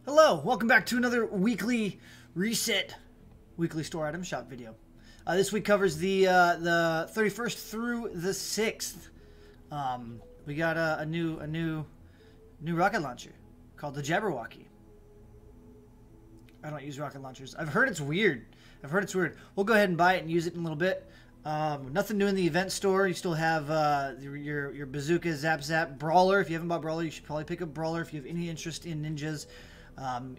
Hello, welcome back to another weekly reset, weekly store item shop video. This week covers the 31st through the 6th. We got a new rocket launcher called the Jabberwocky. I don't use rocket launchers. I've heard it's weird. We'll go ahead and buy it and use it in a little bit. Nothing new in the event store. You still have your bazooka, zap, brawler. If you haven't bought brawler, you should probably pick up brawler if you have any interest in ninjas.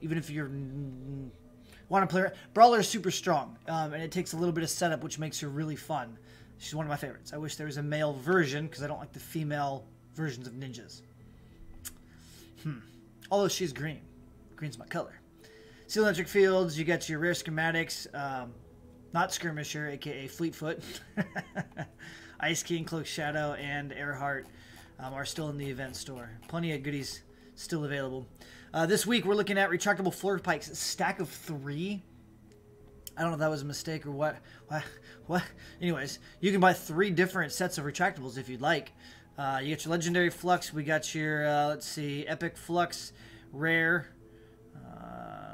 Even if you want to play, brawler is super strong, and it takes a little bit of setup, which makes her really fun. She's one of my favorites. I wish there was a male version because I don't like the female versions of ninjas. Although she's green. Green's my color. Seal electric fields. You got your rare schematics. Not Skirmisher, aka Fleetfoot. Ice King, Cloak Shadow, and Earhart are still in the event store. Plenty of goodies still available. This week we're looking at retractable floor pikes, a stack of 3. I don't know if that was a mistake or what. Anyways, you can buy 3 different sets of retractables if you'd like. You get your legendary flux. We got your let's see, epic flux, rare.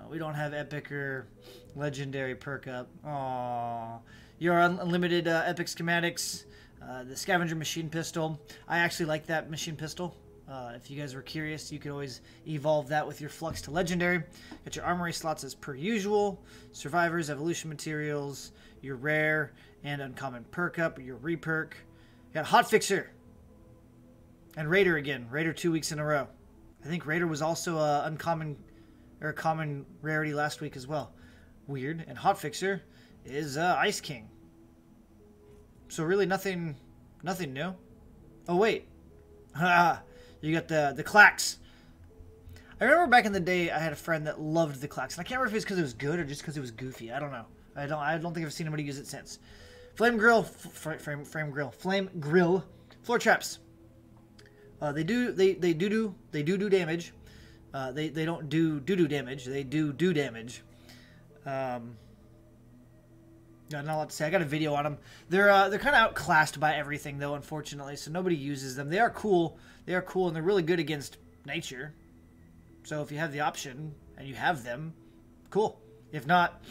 We don't have epic or legendary perk up. Aww. Your unlimited epic schematics. The scavenger machine pistol. I actually like that machine pistol. If you guys were curious, you could always evolve that with your flux to legendary. Got your armory slots as per usual. Survivors, evolution materials, your rare and uncommon perk up, your reperk. You got Hotfixer. And Raider again. Raider 2 weeks in a row. I think Raider was also a uncommon or a common rarity last week as well. Weird. And Hotfixer is Ice King. So really nothing new. Oh wait. You got the clacks. I remember back in the day I had a friend that loved the clacks. And I can't remember if it was because it was good or just because it was goofy. I don't know. I don't think I've seen anybody use it since. Flame grill, flame grill, floor traps. They do damage. They don't do damage. They do damage. Not a lot to say. I got a video on them. They're kind of outclassed by everything though, unfortunately. So nobody uses them. They are cool. And they're really good against nature. So if you have the option and you have them, cool. If not,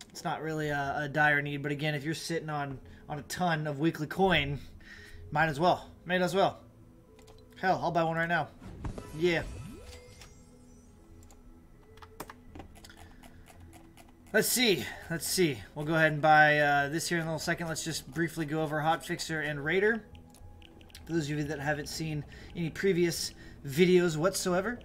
it's not really a dire need. But again, if you're sitting on a ton of weekly coin, might as well. Hell, I'll buy one right now. Yeah. Let's see. We'll go ahead and buy this here in a little second. Let's just briefly go over Hotfixer and Raider. For those of you that haven't seen any previous videos whatsoever.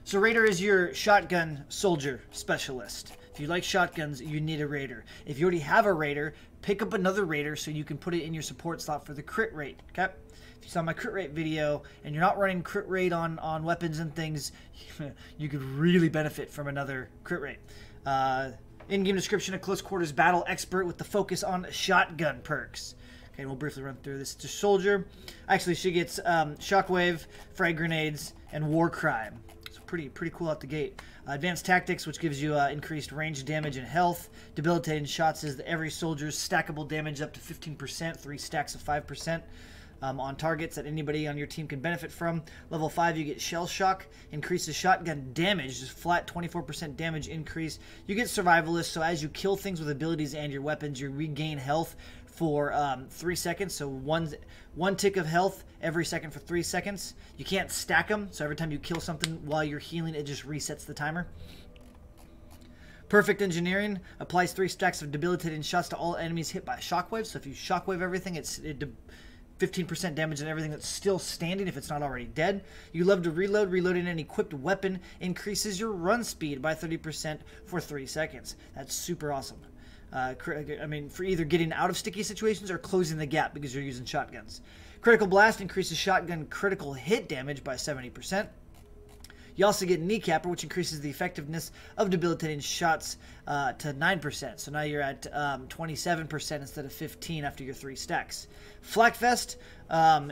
So Raider is your shotgun soldier specialist. If you like shotguns, you need a Raider. If you already have a Raider, pick up another Raider so you can put it in your support slot for the crit rate. Okay? If you saw my crit rate video and you're not running crit rate on weapons and things, you could really benefit from another crit rate. In-game description, a close quarters battle expert with the focus on shotgun perks. Okay, we'll briefly run through this. It's a soldier. Actually, she gets shockwave, frag grenades, and war crime. So pretty cool out the gate. Advanced tactics, which gives you increased range damage and health. Debilitating shots is every soldier's stackable damage up to 15%, 3 stacks of 5%. On targets that anybody on your team can benefit from. Level 5, you get Shell Shock. Increases shotgun damage. Just flat 24% damage increase. You get Survivalist, so as you kill things with abilities and your weapons, you regain health for 3 seconds. So one tick of health every second for 3 seconds. You can't stack them, so every time you kill something while you're healing, it just resets the timer. Perfect Engineering applies 3 stacks of debilitating shots to all enemies hit by shockwave. So if you shockwave everything, it 15% damage on everything that's still standing if it's not already dead. You love to reload. Reloading an equipped weapon increases your run speed by 30% for 3 seconds. That's super awesome. I mean, for either getting out of sticky situations or closing the gap because you're using shotguns. Critical Blast increases shotgun critical hit damage by 70%. You also get Kneecapper, which increases the effectiveness of debilitating shots to 9%. So now you're at 27% instead of 15 after your 3 stacks. Flak Vest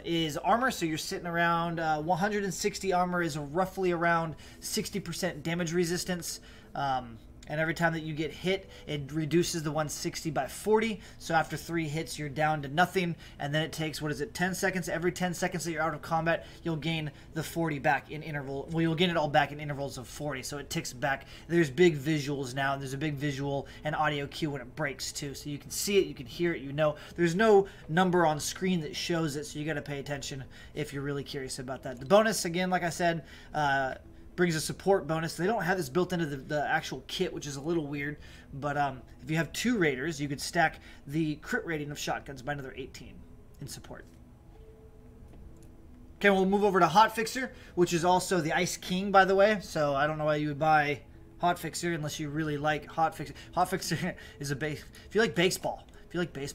is armor, so you're sitting around 160 armor is roughly around 60% damage resistance. And every time that you get hit, it reduces the 160 by 40. So after 3 hits, you're down to nothing. And then it takes, 10 seconds? Every 10 seconds that you're out of combat, you'll gain the 40 back in interval. Well, you'll gain it all back in intervals of 40. So it ticks back. There's big visuals now. And there's a big visual and audio cue when it breaks too. So you can see it, you can hear it, you know. There's no number on screen that shows it. So you got to pay attention if you're really curious about that. The bonus, again, like I said, brings a support bonus. They don't have this built into the actual kit, which is a little weird. But if you have 2 raiders, you could stack the crit rating of shotguns by another 18 in support. Okay, we'll move over to Hotfixer, which is also the Ice King, by the way. So I don't know why you would buy Hotfixer unless you really like Hotfixer. Hotfixer is a base. If you like baseball,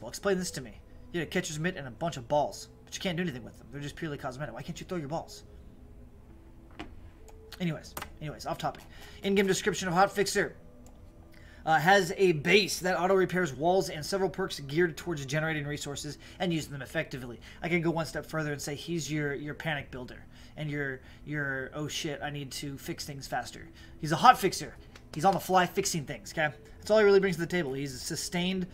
explain this to me. You get a catcher's mitt and a bunch of balls, but you can't do anything with them. They're just purely cosmetic. Why can't you throw your balls? Anyways, off topic. In-game description of Hotfixer. Has a base that auto-repairs walls and several perks geared towards generating resources and using them effectively. I can go one step further and say he's your panic builder. And your oh shit, I need to fix things faster. He's a Hotfixer. He's on the fly fixing things, okay? That's all he really brings to the table. He's a sustained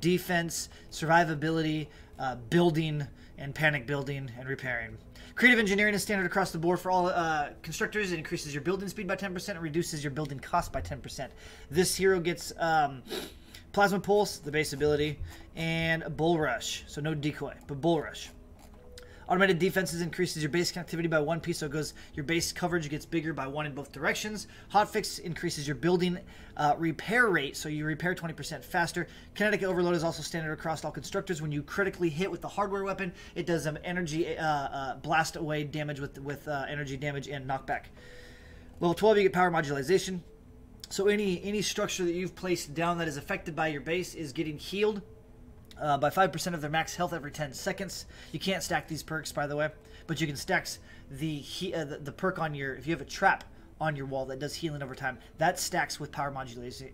defense, survivability, building, and panic building and repairing. Creative engineering is standard across the board for all constructors. It increases your building speed by 10% and reduces your building cost by 10%. This hero gets Plasma Pulse, the base ability, and Bull Rush. So no decoy, but Bull Rush. Automated defenses increases your base connectivity by 1 piece, so it goes, your base coverage gets bigger by 1 in both directions. Hotfix increases your building repair rate, so you repair 20% faster. Kinetic Overload is also standard across all constructors. When you critically hit with the hardware weapon, it does energy blast away damage with energy damage and knockback. Level 12, you get Power Modularization. So any structure that you've placed down that is affected by your base is getting healed by 5% of their max health every 10 seconds. You can't stack these perks, by the way, but you can stack the perk on your, if you have a trap on your wall that does healing over time, that stacks with power modulation.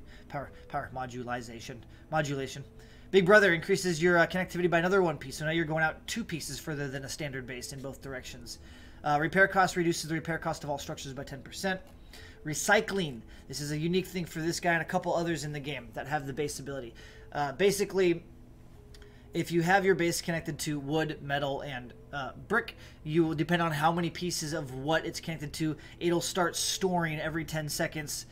Big Brother increases your connectivity by another 1 piece, so now you're going out 2 pieces further than a standard base in both directions. Repair cost reduces the repair cost of all structures by 10%. Recycling. This is a unique thing for this guy and a couple others in the game that have the base ability. Basically, if you have your base connected to wood, metal, and brick, you will depend on how many pieces of what it's connected to. It'll start storing every 10 seconds.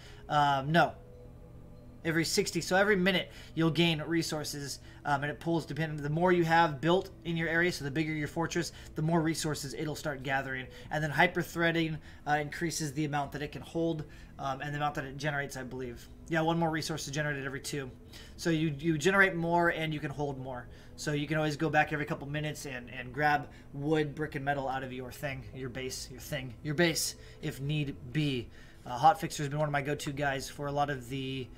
Every 60. So every minute you'll gain resources, and it pulls depending. The more you have built in your area, so the bigger your fortress, the more resources it'll start gathering. And then hyper threading increases the amount that it can hold and the amount that it generates, I believe. Yeah, 1 more resource is generated every 2. So you generate more and you can hold more. So you can always go back every couple minutes and grab wood, brick, and metal out of your thing, your base, your base, if need be. Hotfixer has been one of my go-to guys for a lot of the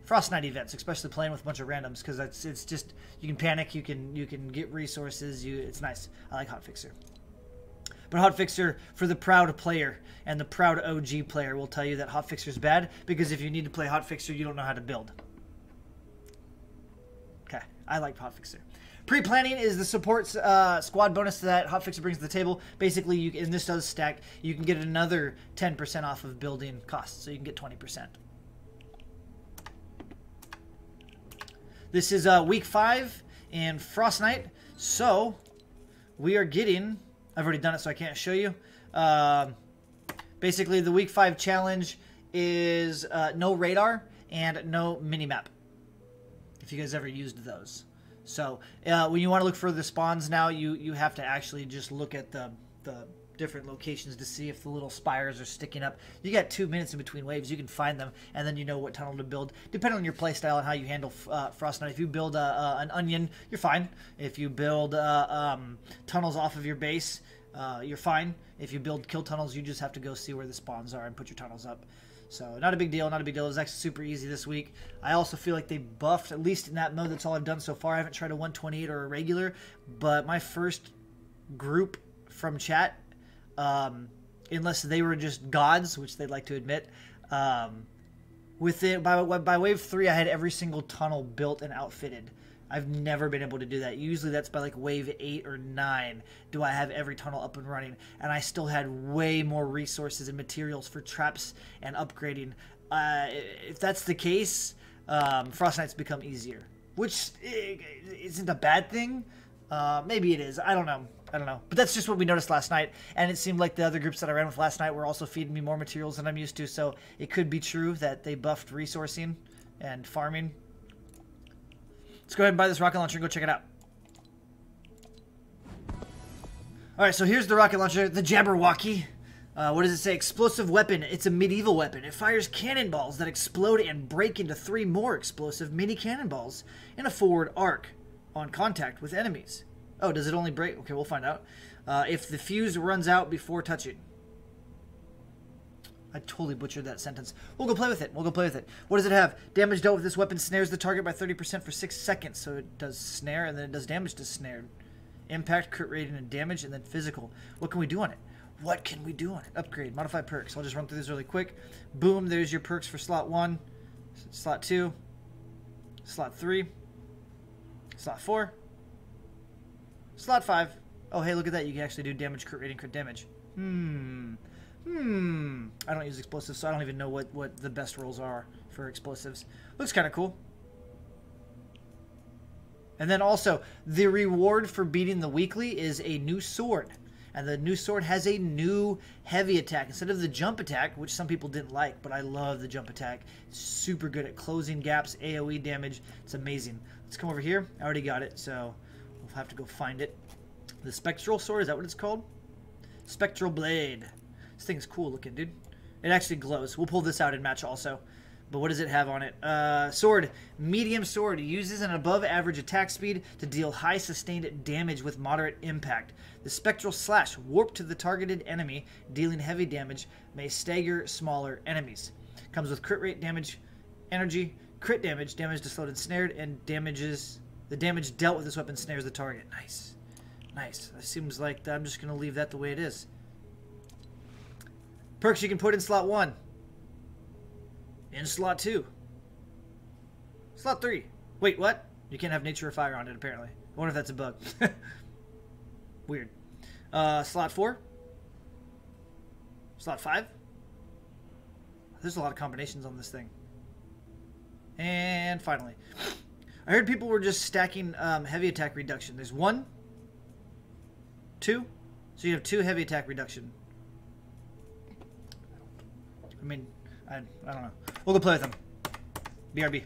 Frostnite events, especially playing with a bunch of randoms, because it's just, you can panic, you can get resources, it's nice. I like Hotfixer. But Hotfixer, for the proud player and the proud OG player, will tell you that Hotfixer is bad, because if you need to play Hotfixer, you don't know how to build. Okay, I like Hotfixer. Pre-planning is the support squad bonus that Hotfixer brings to the table. Basically, and this does stack, you can get another 10% off of building costs, so you can get 20%. This is week 5 in Frostnite, so we are getting, I've already done it so I can't show you. Basically, the week 5 challenge is no radar and no minimap, if you guys ever used those. So when you want to look for the spawns now, you have to actually just look at the different locations to see if the little spires are sticking up. You got 2 minutes in between waves. You can find them, and then you know what tunnel to build, depending on your playstyle and how you handle Frostnite. If you build an onion, you're fine. If you build tunnels off of your base, you're fine. If you build kill tunnels, you just have to go see where the spawns are and put your tunnels up. So not a big deal, not a big deal. It was actually super easy this week. I also feel like they buffed, at least in that mode, that's all I've done so far. I haven't tried a 128 or a regular, but my first group from chat, unless they were just gods, which they'd like to admit, with it, by wave 3, I had every single tunnel built and outfitted. I've never been able to do that. Usually that's by like wave 8 or 9 do I have every tunnel up and running, and I still had way more resources and materials for traps and upgrading If that's the case, Frostnite's become easier, which isn't a bad thing. Maybe it is. I don't know. But that's just what we noticed last night, and it seemed like the other groups that I ran with last night were also feeding me more materials than I'm used to, so it could be true that they buffed resourcing and farming. Let's go ahead and buy this rocket launcher and go check it out. Alright, so here's the rocket launcher, the Jabberwocky. What does it say? Explosive weapon. It's a medieval weapon. It fires cannonballs that explode and break into 3 more explosive mini cannonballs in a forward arc on contact with enemies. Oh, does it only break? Okay, we'll find out. If the fuse runs out before touching. I totally butchered that sentence. We'll go play with it. What does it have? Damage dealt with this weapon snares the target by 30% for 6 seconds. So it does snare, and then it does damage to snared. Impact, crit rating, and damage, and then physical. What can we do on it? Upgrade. Modify perks. I'll just run through this really quick. Boom, there's your perks for slot 1. Slot 2. Slot 3. Slot 4. Slot 5. Oh, hey, look at that. You can actually do damage, crit rating, crit damage. I don't use explosives, so I don't even know what the best rolls are for explosives. Looks kind of cool. And then also, the reward for beating the weekly is a new sword. And the new sword has a new heavy attack. Instead of the jump attack, which some people didn't like, but I love the jump attack. It's super good at closing gaps, AoE damage. It's amazing. Let's come over here. I already got it, so we'll have to go find it. The Spectral sword, is that what it's called? Spectral blade. This thing is cool looking, dude. It actually glows. We'll pull this out in match also. But what does it have on it? Sword. Medium sword. Uses an above average attack speed to deal high sustained damage with moderate impact. The Spectral slash. Warp to the targeted enemy, dealing heavy damage. May stagger smaller enemies. Comes with crit rate, damage, energy, crit damage, damage to slowed and snared, and damages. The damage dealt with this weapon snares the target. Nice. Nice. It seems like I'm just going to leave that the way it is. Perks you can put in slot 1. In slot 2. Slot 3. Wait, what? You can't have nature or fire on it, apparently. I wonder if that's a bug. Weird. Slot 4. Slot 5. There's a lot of combinations on this thing. And finally. I heard people were just stacking heavy attack reduction. There's 1, 2. So you have 2 heavy attack reduction. I mean, I don't know. We'll go play with them. BRB.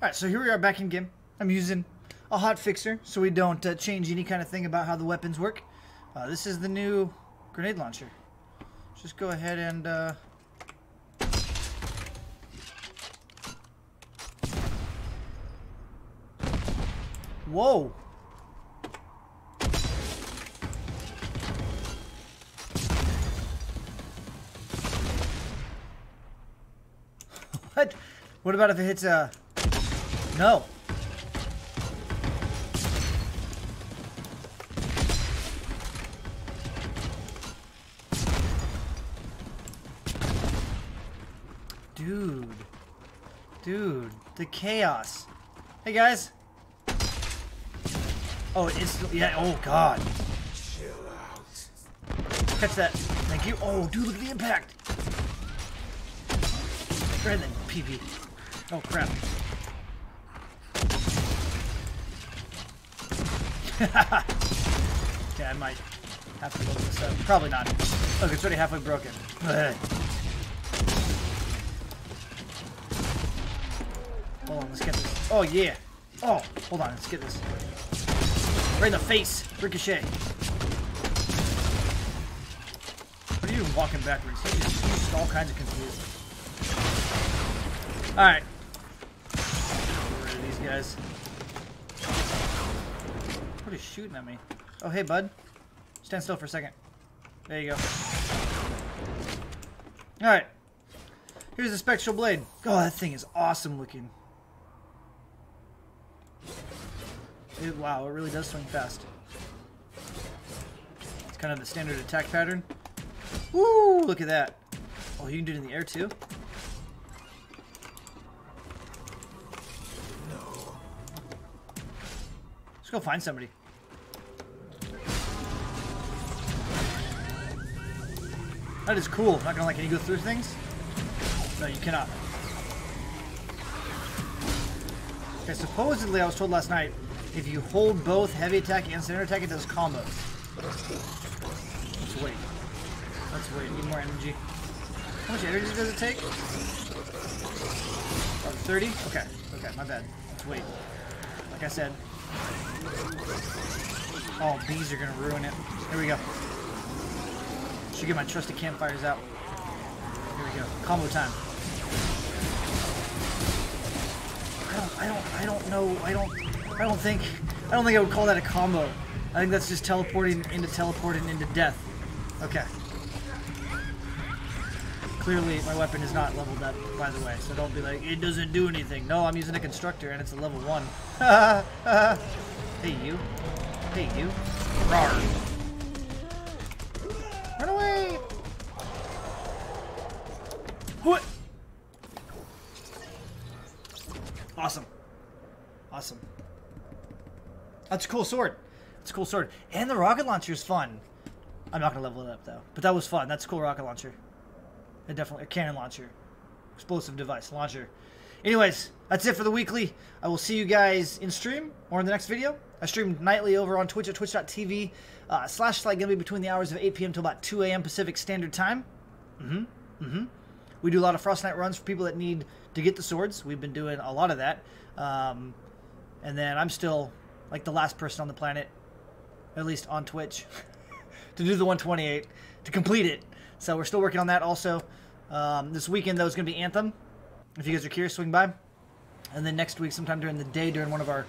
Alright, so here we are back in game. I'm using a hot fixer so we don't change any kind of thing about how the weapons work. This is the new grenade launcher. Just go ahead and... Whoa! What? What about if it hits a... No. Dude, the chaos. Hey guys. Oh, it's... Yeah, oh god. Chill out. Catch that. Thank you. Oh, dude, look at the impact. Rather than PV. Oh, crap. Okay, I might have to look this up. Probably not. Look, it's already halfway broken. Hold on, let's get this. Oh, yeah. Oh, hold on, let's get this. Right in the face. Ricochet. What are you walking backwards? He's just all kinds of confused. Alright. Get rid of these guys. What is shooting at me? Oh, hey, bud. Stand still for a second. There you go. Alright. Here's the Spectral blade. Oh, that thing is awesome looking. Wow, it really does swing fast. It's kind of the standard attack pattern. Woo! Look at that. Oh, you can do it in the air too? No. Let's go find somebody. That is cool. Not gonna lie, can you go through things? No, you cannot. Okay, supposedly I was told last night, if you hold both heavy attack and standard attack, it does combos. Let's wait. Let's wait. Need more energy. How much energy does it take? Oh, 30? Okay. Okay, my bad. Let's wait. Like I said. Oh, bees are gonna ruin it. Here we go. Should get my trusty campfires out. Here we go. Combo time. I don't know. I don't think I would call that a combo. I think that's just teleporting into death. Okay. Clearly, my weapon is not leveled up, by the way, so don't be like, it doesn't do anything. No, I'm using a constructor, and it's a level 1. Hey, you. Hey, you. Rawr. Run away! What? Awesome. Awesome. That's a cool sword. It's a cool sword. And the rocket launcher is fun. I'm not going to level it up, though. But that was fun. That's a cool rocket launcher. And definitely a cannon launcher. Explosive device. Launcher. Anyways, that's it for the weekly. I will see you guys in stream or in the next video. I stream nightly over on Twitch at twitch.tv /SlyGumbi between the hours of 8 p.m. till about 2 a.m. Pacific Standard Time. We do a lot of Frostnite runs for people that need to get the swords. We've been doing a lot of that. And then I'm still like the last person on the planet, at least on Twitch, to do the 128, to complete it. So we're still working on that also. This weekend, though, is going to be Anthem. If you guys are curious, swing by. And then next week, sometime during the day, during one of our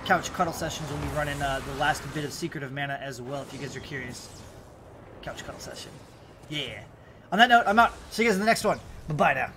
couch cuddle sessions, we'll be running the last bit of Secret of Mana as well, if you guys are curious. Couch cuddle session. Yeah. On that note, I'm out. See you guys in the next one. Bye-bye now.